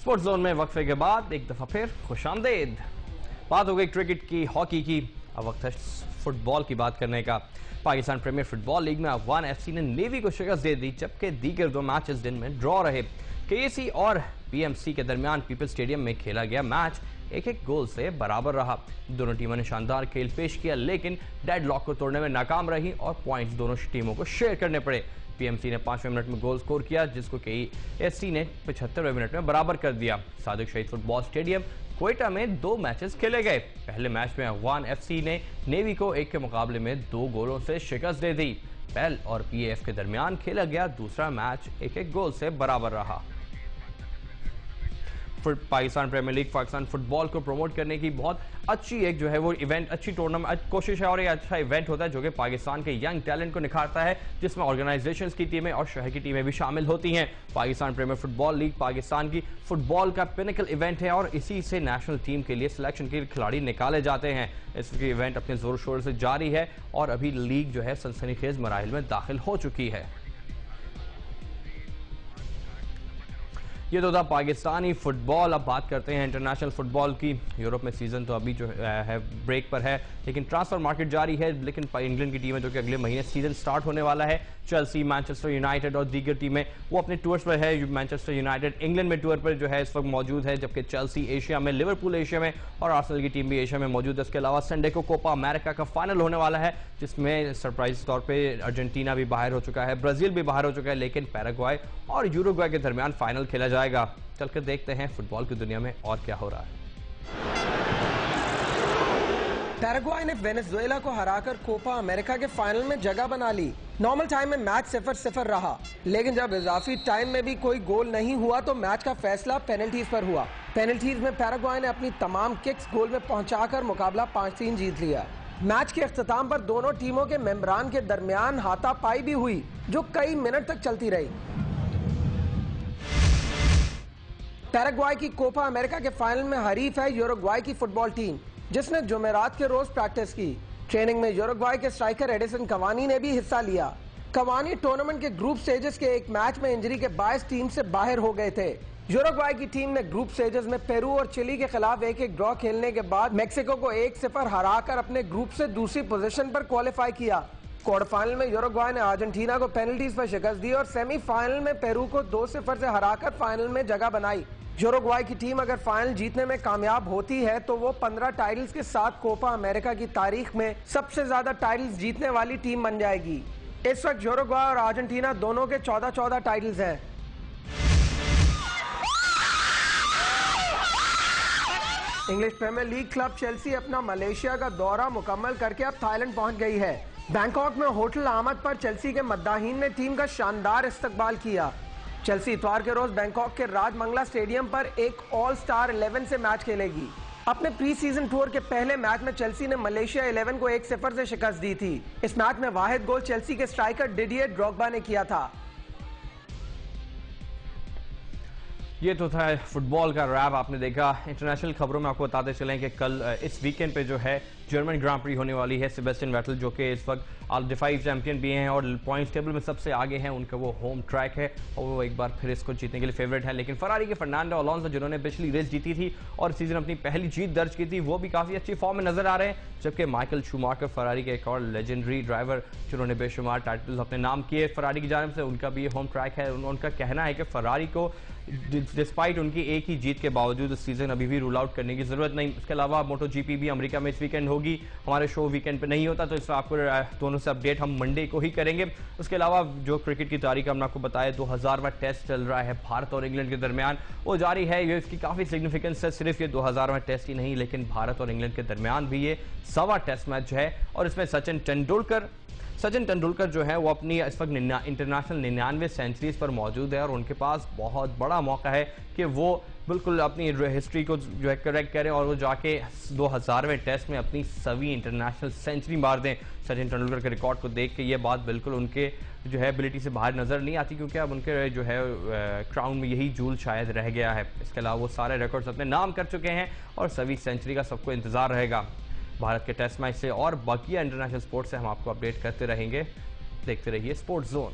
Sports zone में वक्फे के बाद एक दफा फिर खुशामदीद। बात हो गई क्रिकेट की, हॉकी की, अब वक्त है फुटबॉल की बात करने का। पाकिस्तान प्रीमियर फुटबॉल लीग में अफगान एफसी ने नेवी को शिकस्त दे दी, जबकि दीगर दो मैचेस दिन में ड्रॉ रहे। केसी और पीएमसी के दरमियान पीपल्स स्टेडियम में खेला गया मैच एक एक गोल से बराबर रहा। दोनों टीमों ने शानदार खेल पेश किया, लेकिन डेडलॉक को तोड़ने में नाकाम रही और पॉइंट्स दोनों टीमों को शेयर करने पड़े। पीएमसी ने 5वें मिनट में गोल स्कोर किया, जिसको केएससी ने 75वें मिनट में बराबर कर दिया। सादिक शहीद फुटबॉल स्टेडियम क्वेटा में दो मैचेस खेले गए। पहले मैच में अफगान एफसी ने नेवी को 1 के मुकाबले में 2 गोलों से शिकस्त दे दी। पेल और पीएएफ के दरमियान खेला गया दूसरा मैच एक एक गोल से बराबर रहा। Pakistan premier league Pakistan football को प्रमोट करने की बहुत अच्छी एक जो है वो इवेंट, अच्छी टूर्नामेंट कोशिश है और एक अच्छा इवेंट होता है जो कि पाकिस्तान के यंग टैलेंट को निखारता है, जिसमें ऑर्गेनाइजेशंस की टीमें और शहर की टीमें भी शामिल होती हैं। Pakistan premier football league Pakistan की फुटबॉल का पिनिकल इवेंट है और इसी से नेशनल टीम के लिए सिलेक्शन के खिलाड़ी निकाले जाते हैं। इसकी इवेंट अपने जोर शोर से जारी है और अभी लीग जो है सनसनीखेज मराहिल में दाखिल हो चुकी है। ये तो था पाकिस्तानी फुटबॉल। अब बात करते हैं इंटरनेशनल फुटबॉल की। यूरोप में सीजन तो अभी जो है ब्रेक पर है, लेकिन ट्रांसफर मार्केट जारी है। लेकिन इंग्लैंड की टीमें जो कि अगले महीने सीजन स्टार्ट होने वाला है, चेल्सी, मैनचेस्टर यूनाइटेड और दीगर टीमें वो अपने टूर्स पर है। मैनचेस्टर यूनाइटेड इंग्लैंड में टूर पर जो है इस वक्त मौजूद है, जबकि चेल्सी एशिया में, लिवरपूल एशिया में और आर्सेनल की टीम भी एशिया में मौजूद है। इसके अलावा संडे को कोपा अमेरिका का फाइनल होने वाला है, जिसमें सरप्राइज तौर पर अर्जेंटीना भी बाहर हो चुका है, ब्राजील भी बाहर हो चुका है, लेकिन पैराग्वाय और यूरुग्वाय के दरमियान फाइनल खेला जाएगा। चलकर देखते हैं फुटबॉल की दुनिया में और क्या हो रहा है। पैराग्वाय ने वेनेजुएला को हराकर कोपा अमेरिका के फाइनल में जगह बना ली। नॉर्मल टाइम में मैच 0-0 रहा, लेकिन जब इजाफी टाइम में भी कोई गोल नहीं हुआ तो मैच का फैसला पेनल्टीज पर हुआ। पेनल्टीज में पैराग्वाय ने अपनी तमाम किक्स गोल में पहुंचाकर मुकाबला 5-3 जीत लिया। मैच के अख्ताम पर दोनों टीमों के मेंबरान के दरमियान हाथापाई भी हुई, जो कई मिनट तक चलती रही। पैराग्वाय की कोपा अमेरिका के फाइनल में हरीफ है यूरुग्वाय की फुटबॉल टीम, जिसने जुमेरात के रोज प्रैक्टिस की। ट्रेनिंग में यूरुग्वाय के स्ट्राइकर एडिसन कवानी ने भी हिस्सा लिया। कवानी टूर्नामेंट के ग्रुप स्टेजेस के एक मैच में इंजरी के बायस टीम से बाहर हो गए थे। यूरुग्वाय की टीम ने ग्रुप स्टेजेस में पेरू और चिली के खिलाफ 1-1 ड्रॉ खेलने के बाद मेक्सिको को 1-0 हराकर अपने ग्रुप से दूसरी पोजीशन पर क्वालिफाई किया। क्वार्टर फाइनल में यूरुग्वाय ने अर्जेंटीना को पेनल्टीज पर शिकस्त दी और सेमीफाइनल में पेरू को 2-0 से हराकर फाइनल में जगह बनाई। यूरुग्वाय की टीम अगर फाइनल जीतने में कामयाब होती है तो वो 15 टाइटल्स के साथ कोपा अमेरिका की तारीख में सबसे ज्यादा टाइटल्स जीतने वाली टीम बन जाएगी। इस वक्त यूरुग्वाय और अर्जेंटीना दोनों के 14-14 टाइटल्स हैं। English premier league club Chelsea अपना मलेशिया का दौरा मुकम्मल करके अब थाईलैंड पहुंच गई है। बैंकॉक में होटल आमद पर चेल्सी के मद्दाहीन ने टीम का शानदार इस्तकबाल किया। चेल्सी इतवार के रोज बैंकॉक के राजमंगला स्टेडियम पर एक ऑल स्टार 11 से मैच खेलेगी। अपने प्री सीजन टूर के पहले मैच में चेल्सी ने मलेशिया 11 को 1-0 से शिकस्त दी थी। इस मैच में वाहिद गोल चेल्सी के स्ट्राइकर डिडियर ड्रोग्बा ने किया था। ये तो था फुटबॉल का रैप आपने देखा। इंटरनेशनल खबरों में आपको बताते चलें कि कल इस वीकेंड पे जो है जर्मन ग्रां प्री होने वाली है। सेबेस्टियन वेटल जो कि इस वक्त डिफाइव चैंपियन भी हैं और पॉइंट्स टेबल में सबसे आगे हैं, उनका वो होम ट्रैक है और वो एक बार फिर इसको जीतने के लिए फेवरेट है। लेकिन फरारी के फर्नांडो अलोंसो जिन्होंने पिछली रेस जीती थी और सीजन अपनी पहली जीत दर्ज की थी, वो भी काफ़ी अच्छी फॉर्म में नजर आ रहे हैं। जबकि माइकल शूमाकर फरारी के एक और लेजेंडरी ड्राइवर जिन्होंने बेशुमार टाइटल्स अपने नाम किए फरारी की जानिब से, उनका भी ये होम ट्रैक है। उनका कहना है कि फरारी को डिस्पाइट उनकी एक ही जीत के बावजूद इस सीजन अभी भी रूल आउट करने की जरूरत नहीं। इसके अलावा मोटो जीपी भी अमेरिका में इस वीकेंड होगी। हमारे शो वीकेंड पे नहीं होता, तो इस आपको दोनों से अपडेट हम मंडे को ही करेंगे। उसके अलावा जो क्रिकेट की तारीख हमने आपको बताया, 2000वां टेस्ट चल रहा है भारत और इंग्लैंड के दरमियान, वो जारी है। ये इसकी काफी सिग्निफिकेंस है, सिर्फ ये 2000वां टेस्ट ही नहीं, लेकिन भारत और इंग्लैंड के दरमियान भी ये 100वां टेस्ट मैच है और इसमें सचिन तेंदुलकर जो है वो अपनी इस वक्त इंटरनेशनल 99 सेंचुरीज पर मौजूद है और उनके पास बहुत बड़ा मौका है कि वो बिल्कुल अपनी हिस्ट्री को जो है करेक्ट करें और वो जाके 2000वें टेस्ट में अपनी 100वीं इंटरनेशनल सेंचुरी मार दें। सचिन तेंदुलकर के रिकॉर्ड को देख के ये बात बिल्कुल उनके जो है एबिलिटी से बाहर नजर नहीं आती, क्योंकि अब उनके जो है क्राउन में यही जूल शायद रह गया है। इसके अलावा वो सारे रिकॉर्ड्स अपने नाम कर चुके हैं और 100वीं सेंचुरी का सबको इंतजार रहेगा। भारत के टेस्ट मैच से और बाकी इंटरनेशनल स्पोर्ट्स से हम आपको अपडेट करते रहेंगे। देखते रहिए स्पोर्ट्स जोन।